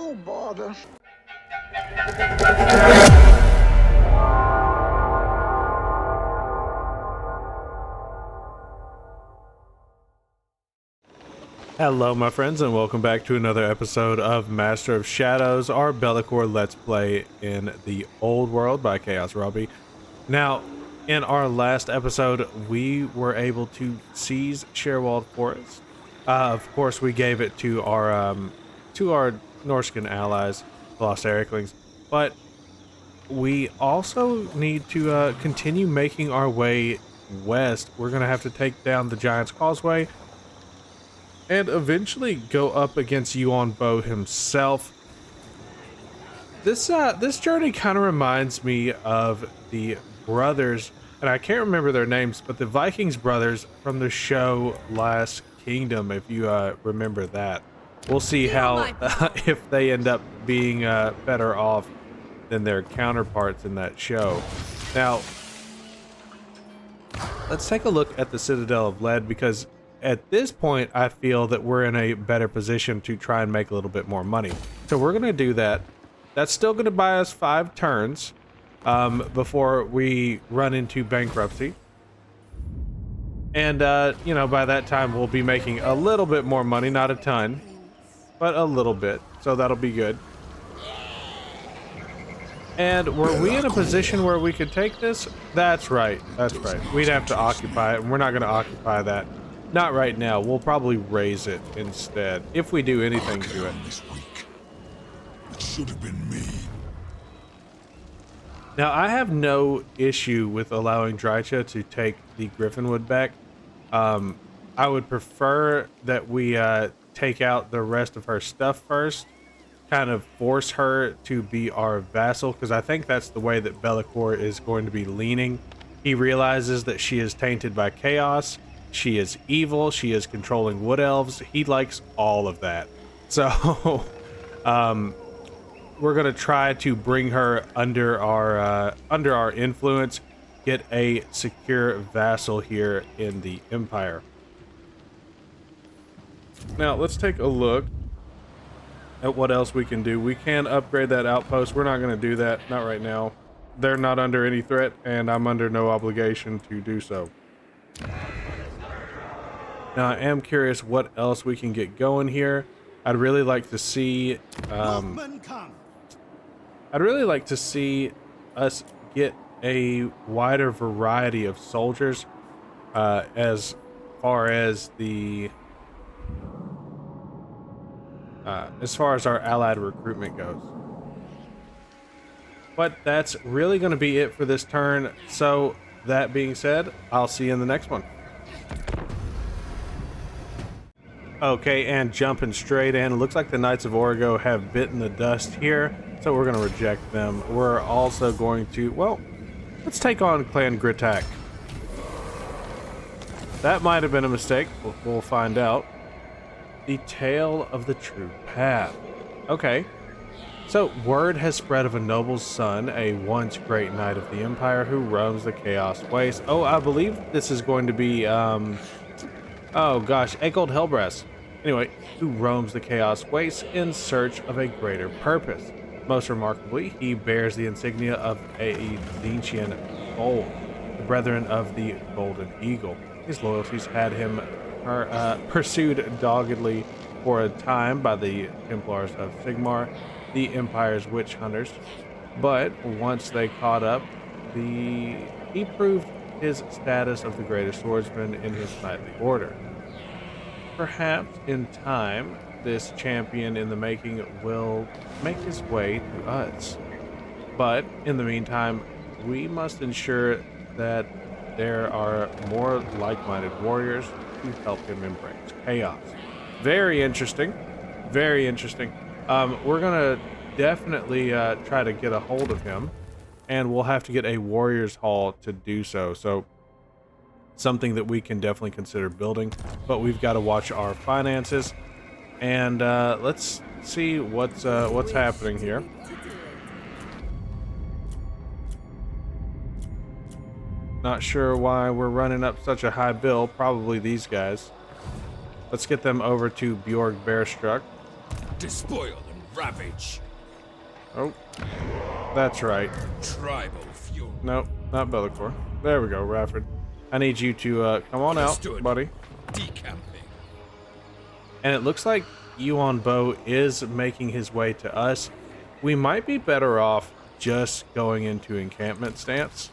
Oh, bother. Hello my friends, and welcome back to another episode of Master of Shadows, our Bellicor Let's Play in the Old World by Chaos Robbie. Now, in our last episode, we were able to seize Sherwald Forest. Of course, we gave it to our Norscan allies, the Lost Eriklings, but we also need to continue making our way west. We're going to have to take down the Giant's Causeway and eventually go up against Yuan Bo himself. This journey kind of reminds me of the brothers, and I can't remember their names, but the Vikings brothers from the show Last Kingdom, if you remember that. We'll see how if they end up being better off than their counterparts in that show. Now, let's take a look at the Citadel of Lead, because at this point, I feel that we're in a better position to try and make a little bit more money. So we're going to do that. That's still going to buy us 5 turns before we run into bankruptcy. And, you know, by that time, we'll be making a little bit more money. Not a ton, but a little bit. So that'll be good. And were we in a position where we could take this? That's right. That's right. We'd have to occupy it, and we're not going to occupy that. Not right now. We'll probably raise it instead, if we do anything to it. It should have been me. Now, I have no issue with allowing Drycha to take the Griffinwood back. I would prefer that we take out the rest of her stuff first, kind of force her to be our vassal, because I think that's the way that Bellicor is going to be leaning. He realizes that she is tainted by chaos. She is evil. She is controlling wood elves. He likes all of that. So, we're gonna try to bring her under our influence, get a secure vassal here in the Empire. Now, let's take a look at what else we can do. We can upgrade that outpost. We're not gonna do that, not right now. They're not under any threat, and I'm under no obligation to do so. Now, I am curious what else we can get going here. I'd really like to see, us get a wider variety of soldiers, as far as our allied recruitment goes. But that's really going to be it for this turn. So that being said, I'll see you in the next one. Okay, and jumping straight in, it looks like the Knights of Origo have bitten the dust here, so we're going to reject them. We're also going to, well, let's take on Clan Gritak. That might have been a mistake. We'll find out. The Tale of the True Path. Okay, so word has spread of a noble's son, a once great knight of the Empire who roams the Chaos Waste. Oh, I believe this is going to be, oh gosh, Akold Hellbrass. Anyway, who roams the Chaos Waste in search of a greater purpose. Most remarkably, he bears the insignia of a Zinchian Gold, the brethren of the Golden Eagle. His loyalties had him pursued doggedly for a time by the Templars of Sigmar, the Empire's witch hunters. But once they caught up, he proved his status of the greatest swordsman in his knightly order. Perhaps in time, this champion in the making will make his way to us. But in the meantime, we must ensure that there are more like-minded warriors to help him embrace chaos. Very interesting. Very interesting. We're gonna definitely try to get a hold of him, and we'll have to get a warriors hall to do so. So something that we can definitely consider building, but we've got to watch our finances. And let's see what's happening here. Not sure why we're running up such a high bill. Probably these guys. Let's get them over to Bjorg Bearstruck. Despoil and Ravage. Oh, that's right. Tribal fury. Nope, not Bellicor. There we go, Rafford. I need you to come on out, Understood. buddy. Decamping. And it looks like Yuan Bo is making his way to us. We might be better off just going into encampment stance.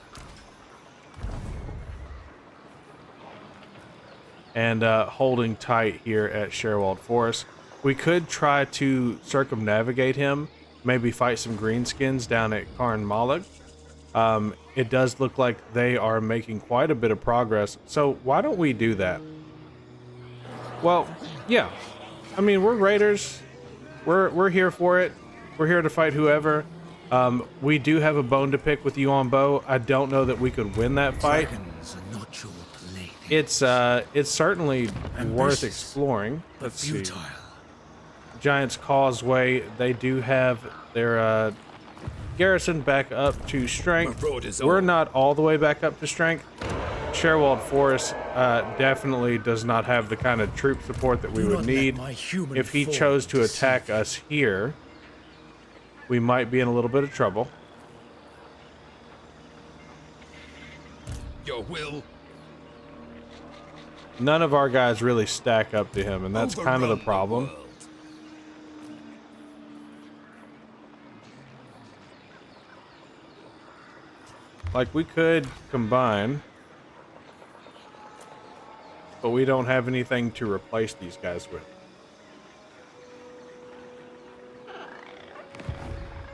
And holding tight here at Sherwald Forest. We could try to circumnavigate him, maybe fight some greenskins down at Karn Malig. It does look like they are making quite a bit of progress, so why don't we do that? Well, yeah. I mean, we're raiders. We're here for it. We're here to fight whoever. We do have a bone to pick with Yuan Bo. I don't know that we could win that fight. Dragons are not your playthings. It's certainly worth exploring. Let's see. Giant's Causeway, they do have their garrison back up to strength. We're not all the way back up to strength. Sherwald Forest definitely does not have the kind of troop support that we would need. If he chose to attack us here, we might be in a little bit of trouble. Your will. None of our guys really stack up to him, and that's kind of the problem. Like, we could combine, but we don't have anything to replace these guys with.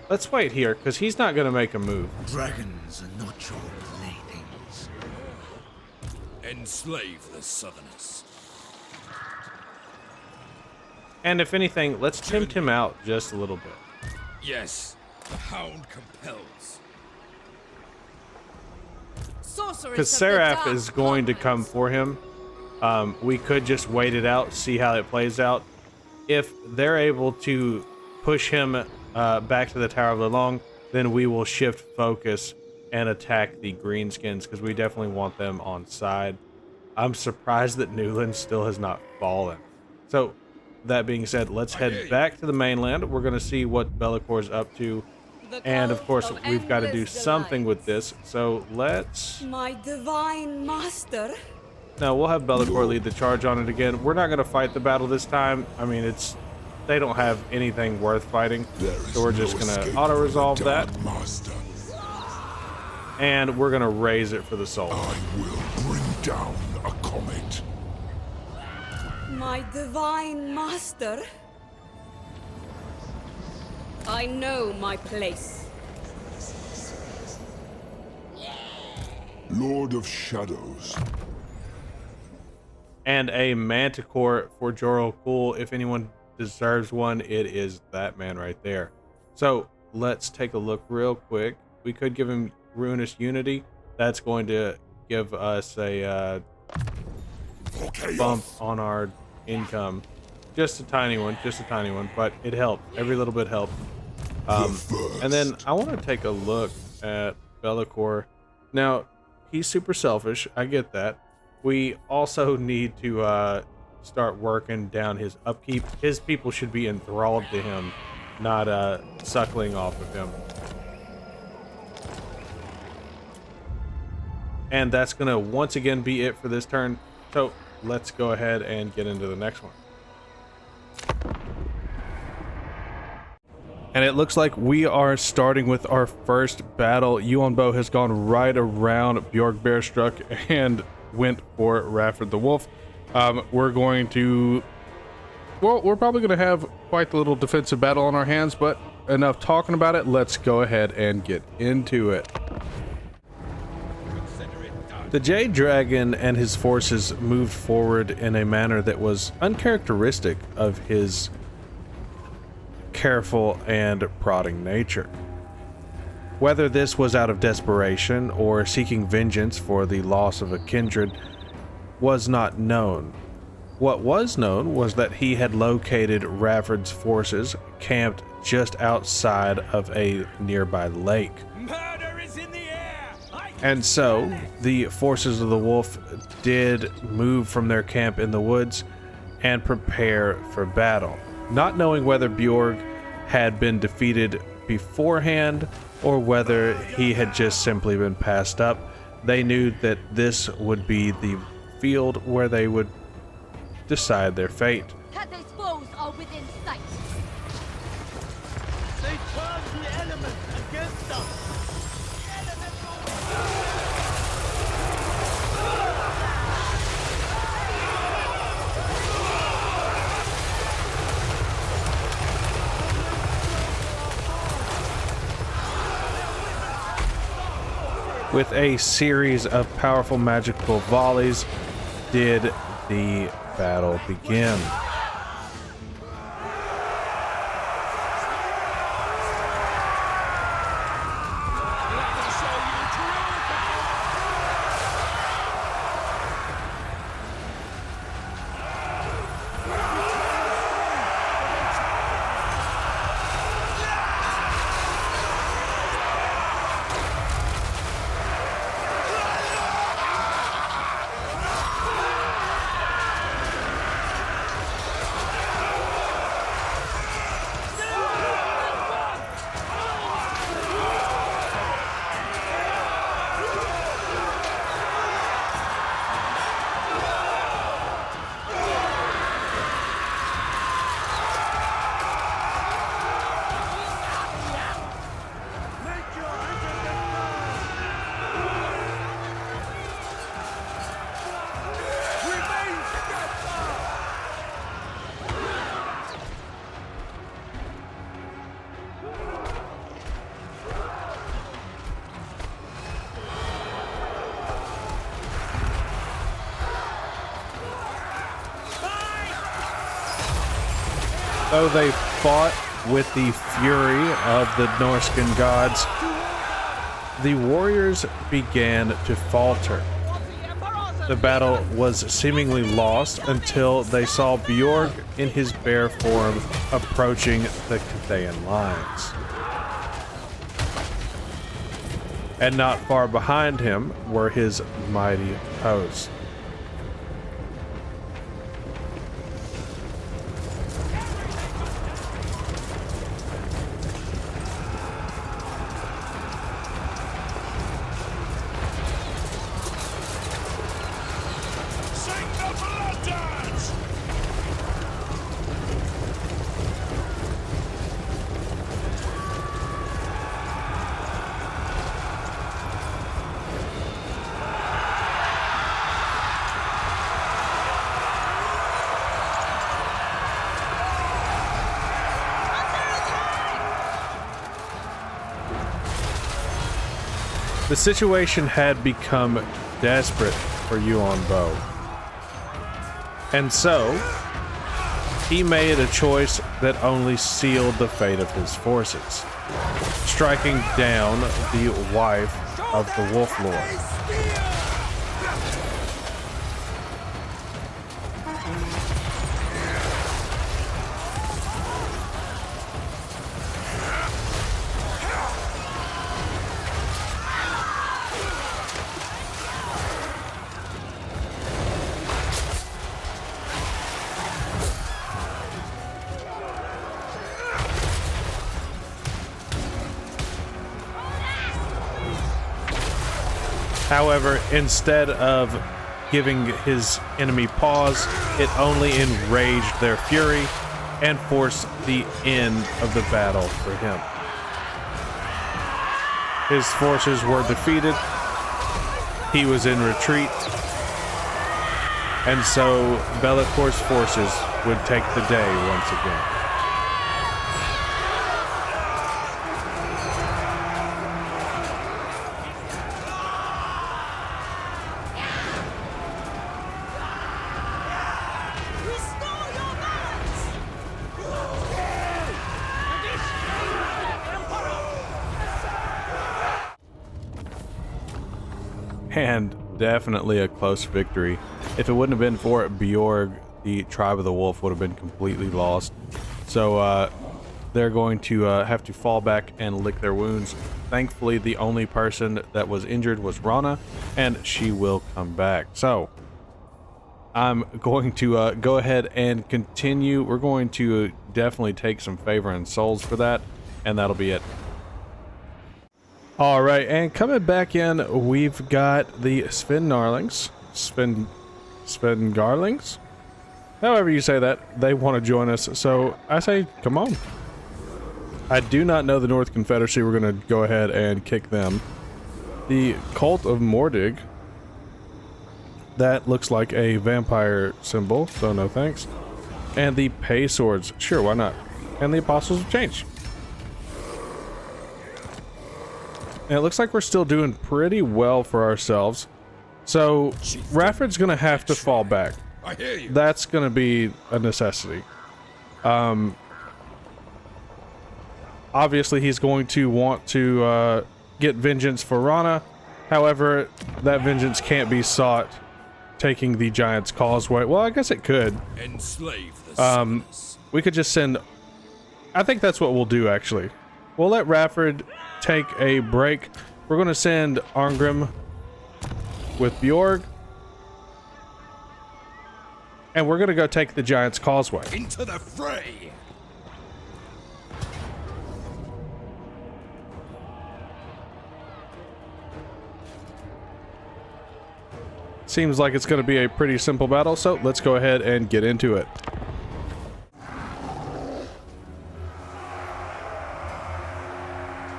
Let's wait here, because he's not going to make a move. Dragons are not your playthings. Enslave the Southerners. And if anything, let's tempt him out just a little bit. Yes, the hound compels. Because Seraph is going to come for him. We could just wait it out, see how it plays out. If they're able to push him back to the Tower of Lelong, then we will shift focus and attack the greenskins, because we definitely want them on side. I'm surprised that Newland still has not fallen. So, that being said, let's head back to the mainland. We're going to see what Bellicor's up to. And of course, we've got to do something with this. So let's... My divine master. No, we'll have Bellicor lead the charge on it again. We're not going to fight the battle this time. I mean, they don't have anything worth fighting. So we're just going to auto-resolve that. And we're going to raise it for the soul. I will bring down a comet. My divine master. I know my place. Lord of Shadows. And a Manticore for Jorel Cool. If anyone deserves one, it is that man right there. So let's take a look real quick. We could give him Ruinous Unity. That's going to give us a bump on our income. Just a tiny one, but it helped. Every little bit helped. And then I want to take a look at Bellicor. Now, he's super selfish. I get that. We also need to start working down his upkeep. His people should be enthralled to him, not suckling off of him. And that's going to once again be it for this turn. So let's go ahead and get into the next one. And it looks like we are starting with our first battle. Yuan Bo has gone right around Bjorg Bearstruck and went for Rafford the Wolf. We're going to... Well, we're probably going to have quite the little defensive battle on our hands, but enough talking about it. Let's go ahead and get into it. The Jade Dragon and his forces moved forward in a manner that was uncharacteristic of his careful and prodding nature. Whether this was out of desperation or seeking vengeance for the loss of a kindred was not known. What was known was that he had located Rafford's forces camped just outside of a nearby lake. Murder is in the air. And so, the forces of the wolf did move from their camp in the woods and prepare for battle. Not knowing whether Bjorg had been defeated beforehand or whether he had just simply been passed up. They knew that this would be the field where they would decide their fate. Cathay's foes are within sight. They turn the elements against us. With a series of powerful magical volleys, did the battle begin. Though they fought with the fury of the Norscan gods, the warriors began to falter. The battle was seemingly lost until they saw Bjorg in his bear form approaching the Cathayan lines. And not far behind him were his mighty host. Sing the blood dance! The situation had become desperate for Yuan Bo. And so, he made a choice that only sealed the fate of his forces, striking down the wife of the Wolf Lord. However, instead of giving his enemy pause, it only enraged their fury and forced the end of the battle for him. His forces were defeated, he was in retreat, and so Bellacor's forces would take the day once again. And definitely a close victory. If it wouldn't have been for Bjorg, the tribe of the wolf would have been completely lost. So they're going to have to fall back and lick their wounds. Thankfully, the only person that was injured was Rana, and she will come back. So I'm going to go ahead and continue. We're going to definitely take some favor and souls for that, and that'll be it. All right, and coming back in, we've got the Svengarlings. Svengarlings? However you say that, they want to join us, so I say, come on. I do not know the North Confederacy. We're going to go ahead and kick them. The Cult of Mordig. That looks like a vampire symbol, so no thanks. And the Pay Swords. Sure, why not? And the Apostles of Change. And it looks like we're still doing pretty well for ourselves. So, Rafford's going to have to fall back. I hear you. That's going to be a necessity. Obviously, he's going to want to get vengeance for Rana. However, that vengeance can't be sought taking the Giant's Causeway. Well, I guess it could. Enslave the sinners. We could just send... I think that's what we'll do, actually. We'll let Rafford take a break. We're going to send Arngrim with Bjorg. And we're going to go take the Giant's Causeway. Into the fray. Seems like it's going to be a pretty simple battle, so let's go ahead and get into it.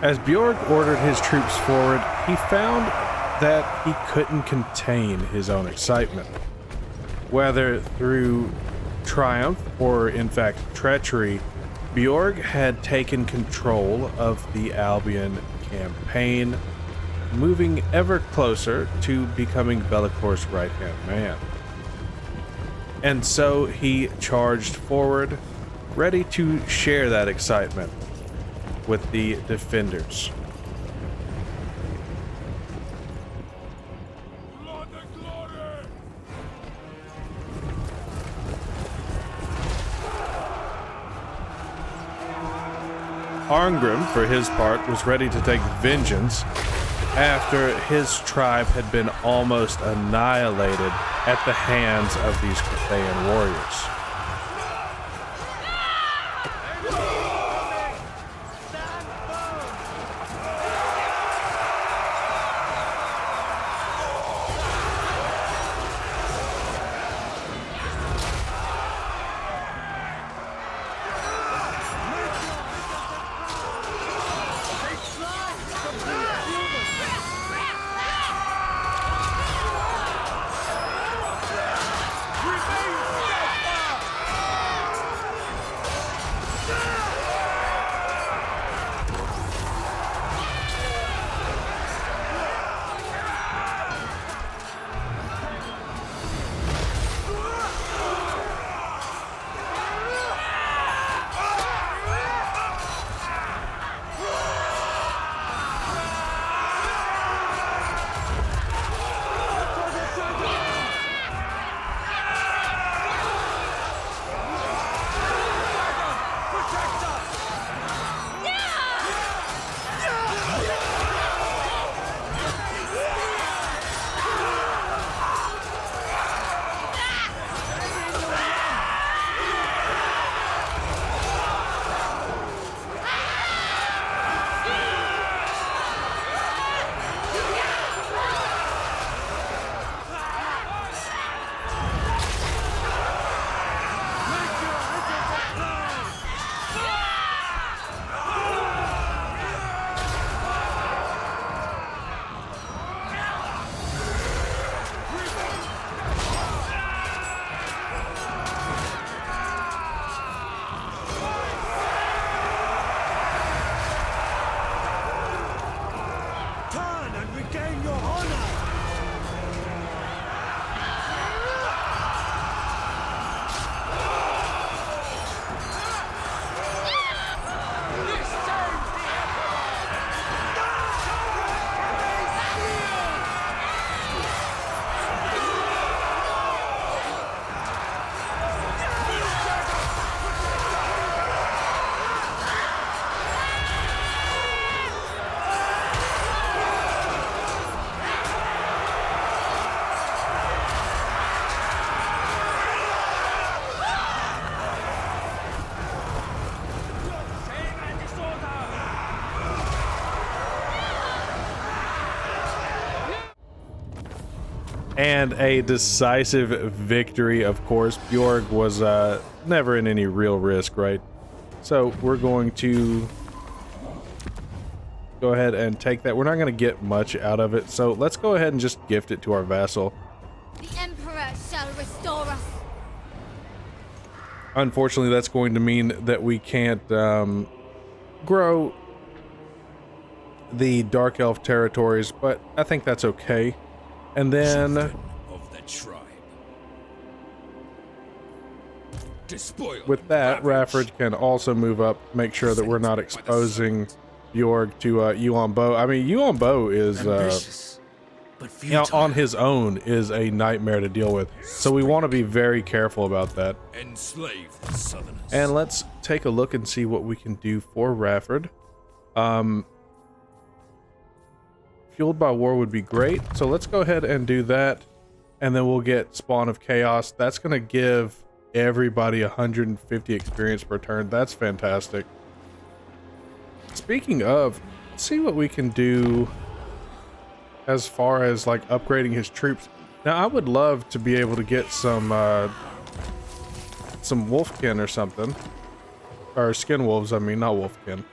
As Bjorg ordered his troops forward, he found that he couldn't contain his own excitement. Whether through triumph or, in fact, treachery, Bjorg had taken control of the Albion campaign, moving ever closer to becoming Bellacor's right-hand man. And so he charged forward, ready to share that excitement with the defenders. Arngrim, for his part, was ready to take vengeance after his tribe had been almost annihilated at the hands of these Cathayan warriors. And a decisive victory, of course. Bjorg was never in any real risk, right? So we're going to go ahead and take that. We're not going to get much out of it, so let's go ahead and just gift it to our vassal. The Emperor shall restore us. Unfortunately, that's going to mean that we can't grow the Dark Elf territories, but I think that's okay. And then of the tribe. Despoiled with that, and ravaged. Rafford can also move up, make sure that we're not exposing Bjorg to Yuan Bo. I mean, Yuan Bo is Ambitious, but you know, futile. on his own is a nightmare to deal with. So we want to be very careful about that. Enslave the Southerners. And let's take a look and see what we can do for Rafford. Fueled by War would be great. So let's go ahead and do that. And then we'll get Spawn of Chaos. That's going to give everybody 150 experience per turn. That's fantastic. Speaking of, let's see what we can do as far as like upgrading his troops. Now I would love to be able to get some wolfkin or something. Or skin wolves, I mean, not wolfkin.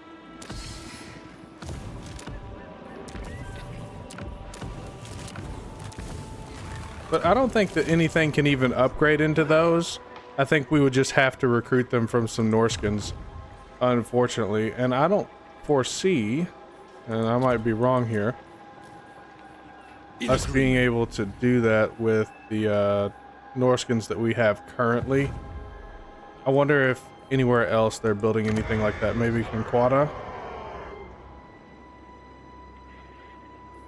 But I don't think that anything can even upgrade into those. I think we would just have to recruit them from some Norskins, unfortunately. And I don't foresee, and I might be wrong here, us being able to do that with the Norskins that we have currently. I wonder if anywhere else they're building anything like that. Maybe Conquata.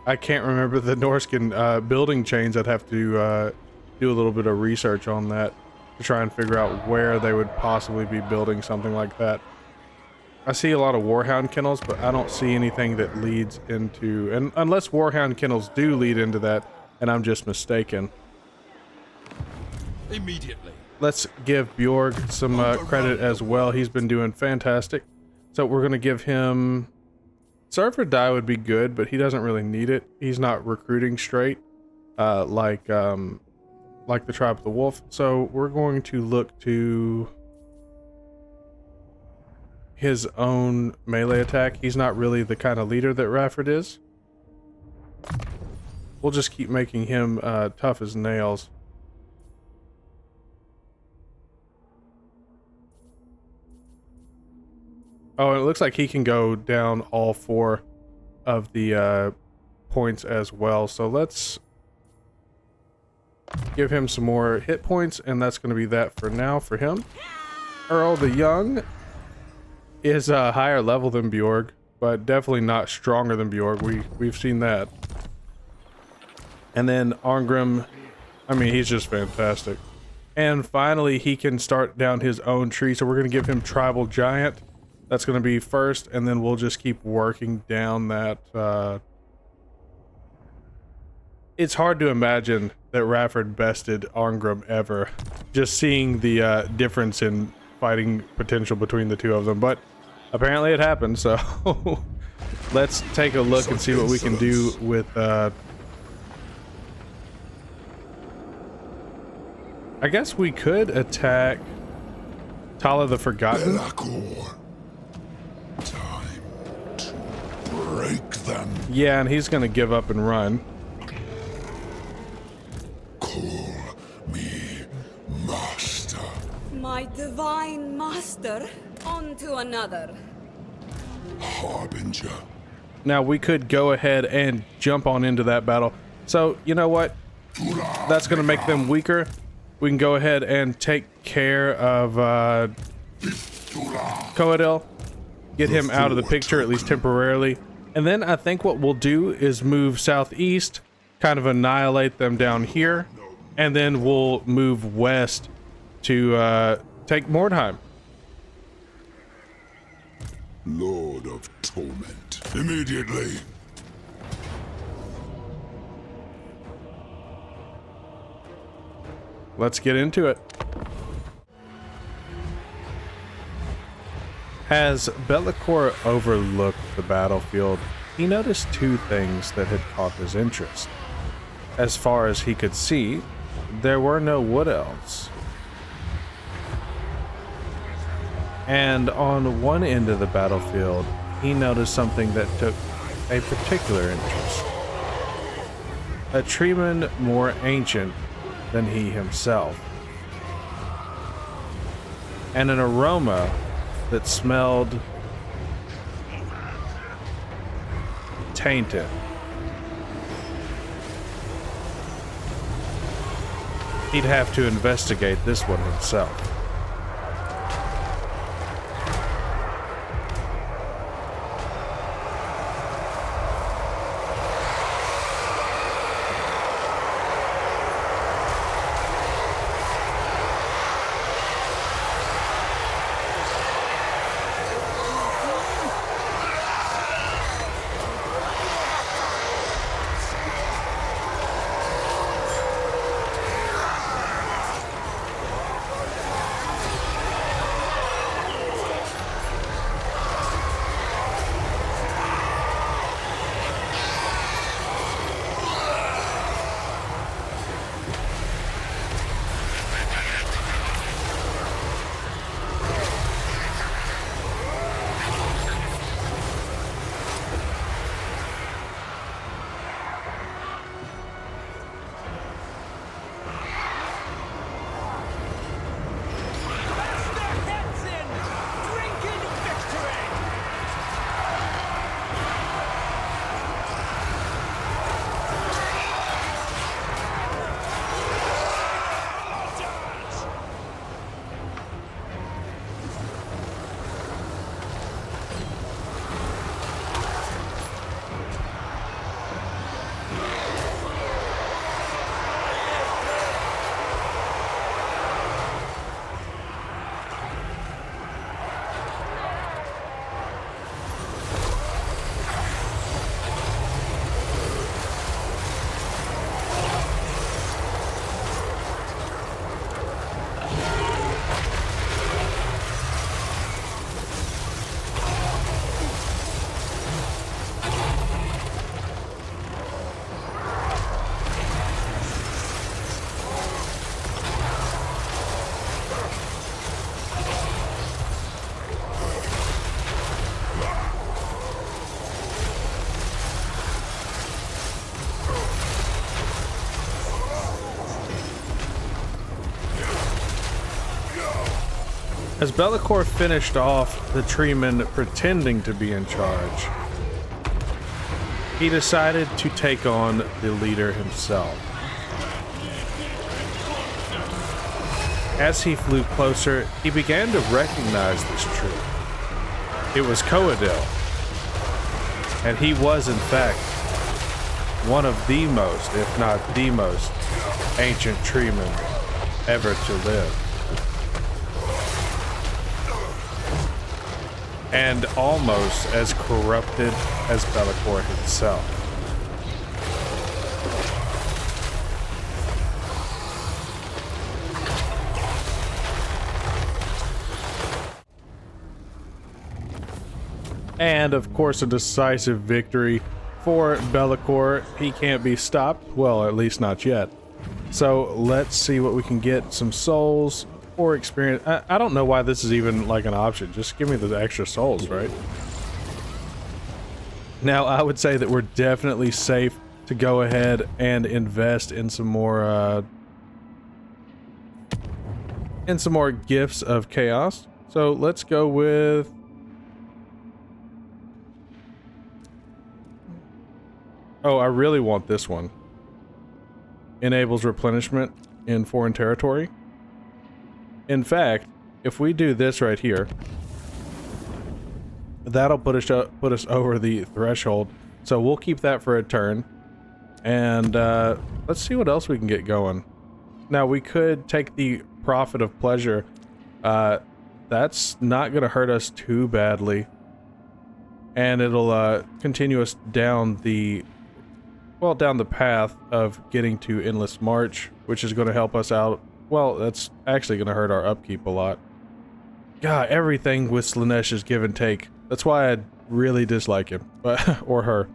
I can't remember the Norskin building chains. I'd have to do a little bit of research on that to try and figure out where they would possibly be building something like that. I see a lot of Warhound kennels, but I don't see anything that leads into, and unless Warhound kennels do lead into that, and I'm just mistaken. Immediately. Let's give Bjorg some credit as well. He's been doing fantastic. So we're going to give him... Surfer Die would be good, but he doesn't really need it. He's not recruiting straight like the Tribe of the Wolf. So we're going to look to his own melee attack. He's not really the kind of leader that Rafford is. We'll just keep making him tough as nails. Oh, and it looks like he can go down all 4 of the points as well. So let's give him some more hit points, and that's going to be that for now for him. Earl the Young is a higher level than Bjorg, but definitely not stronger than Bjorg. We've seen that. And then Arngrim, I mean, he's just fantastic. And finally, he can start down his own tree. So we're going to give him Tribal Giant. That's going to be first, and then we'll just keep working down that. It's hard to imagine that Rafford bested Arngrim ever. Just seeing the difference in fighting potential between the two of them, but apparently it happened, so let's take a look and see what we can do with... I guess we could attack Tala the Forgotten. Time to break them. Yeah, and he's gonna give up and run. Call me master. My divine master, on to another. Harbinger. Now we could go ahead and jump on into that battle. So, you know what? That's gonna make them weaker. We can go ahead and take care of Coadil. Get him out of the picture, at least temporarily. And then I think what we'll do is move southeast, kind of annihilate them down here, and then we'll move west to take Mordheim. Lord of Torment. Immediately. Let's get into it. As Bellicor overlooked the battlefield, he noticed 2 things that had caught his interest. as far as he could see, there were no wood elves. And on one end of the battlefield, he noticed something that took a particular interest. A treeman more ancient than he himself. And an aroma that smelled tainted. He'd have to investigate this one himself. As Bellicor finished off the treeman pretending to be in charge, he decided to take on the leader himself. As he flew closer, he began to recognize this troop. It was Coadil, and he was in fact one of the most, if not the most, ancient treemen ever to live. And almost as corrupted as Bellicor himself. And of course a decisive victory for Bellicor. He can't be stopped, well, at least not yet. So let's see what we can get. Some souls or experience. I don't know why this is even like an option. Just give me the extra souls, right? Now, I would say that we're definitely safe to go ahead and invest in some more gifts of chaos. So let's go with oh, I really want this one. Enables replenishment in foreign territory. In fact, if we do this right here, that'll put us over the threshold. So we'll keep that for a turn. And let's see what else we can get going. Now, we could take the Prophet of Pleasure. That's not going to hurt us too badly. And it'll continue us down the path of getting to Endless March, which is going to help us out. Well, that's actually going to hurt our upkeep a lot. God, everything with Slaanesh is give and take. That's why I really dislike him. Or her.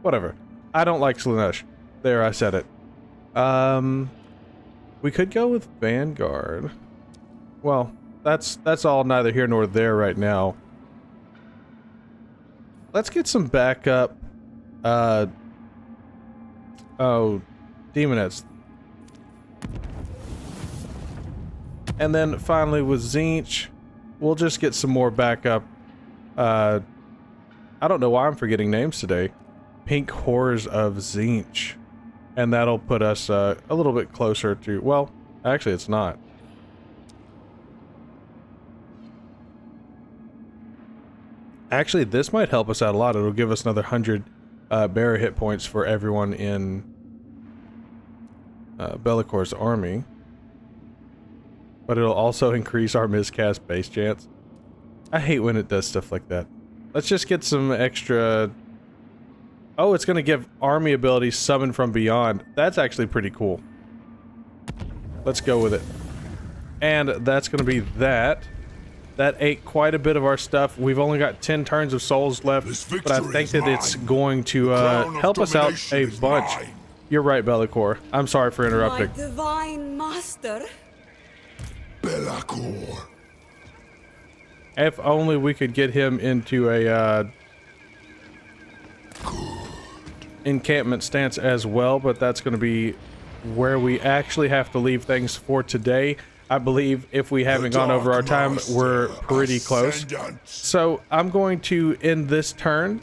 Whatever. I don't like Slaanesh. There, I said it. We could go with Vanguard. Well, that's all neither here nor there right now. Let's get some backup. Oh, Demonettes. And then finally with Tzeentch, we'll just get some more backup. I don't know why I'm forgetting names today. Pink Horrors of Tzeentch. And that'll put us a little bit closer to... Well, actually it's not. Actually, this might help us out a lot. It'll give us another 100 bearer hit points for everyone in Bellicor's army. But it'll also increase our miscast base chance. I hate when it does stuff like that. Let's just get some extra... Oh, it's going to give army abilities Summon from Beyond. That's actually pretty cool. Let's go with it. And that's going to be that. That ate quite a bit of our stuff. We've only got 10 turns of souls left, but I think that it's going to help us out a bunch. You're right, Bellicor. I'm sorry for interrupting. My divine master. Bellicor. If only we could get him into a encampment stance as well, but that's going to be where we actually have to leave things for today. I believe if we haven't gone over our time, we're pretty close. So I'm going to end this turn.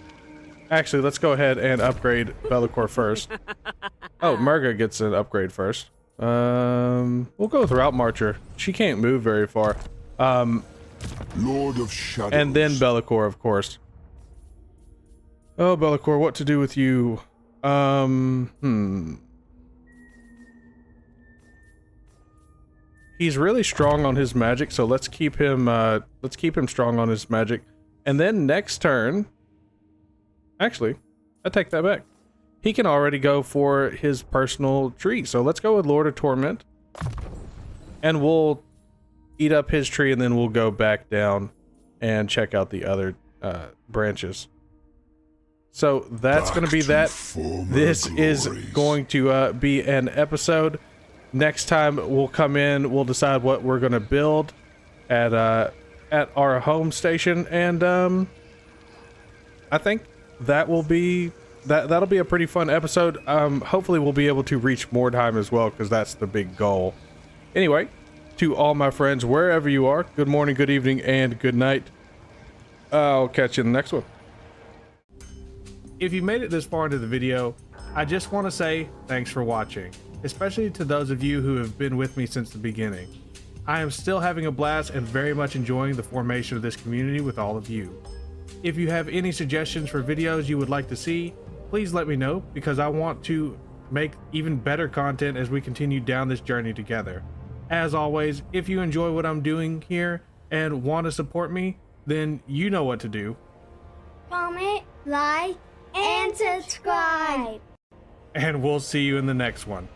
Actually, let's go ahead and upgrade Bellicor first. Oh, Murga gets an upgrade first. We'll go with Route Marcher. She can't move very far. Lord of Shadows. And then Bellicor, of course. Oh, Bellicor, what to do with you? He's really strong on his magic, so let's keep him strong on his magic. And then next turn, actually, I take that back. He can already go for his personal tree. So let's go with Lord of Torment. And we'll eat up his tree, and then we'll go back down and check out the other branches. So that's going to be that. This is going to be an episode. Next time we'll come in, we'll decide what we're going to build at our home station, and I think that will be that'll be a pretty fun episode. Hopefully we'll be able to reach Mordheim as well, because that's the big goal. Anyway, to all my friends wherever you are, good morning, good evening, and good night. I'll catch you in the next one. If you made it this far into the video, I just want to say thanks for watching, especially to those of you who have been with me since the beginning. I am still having a blast and very much enjoying the formation of this community with all of you. If you have any suggestions for videos you would like to see, please let me know, because I want to make even better content as we continue down this journey together. As always, if you enjoy what I'm doing here and want to support me, then you know what to do. Comment, like, and subscribe. And we'll see you in the next one.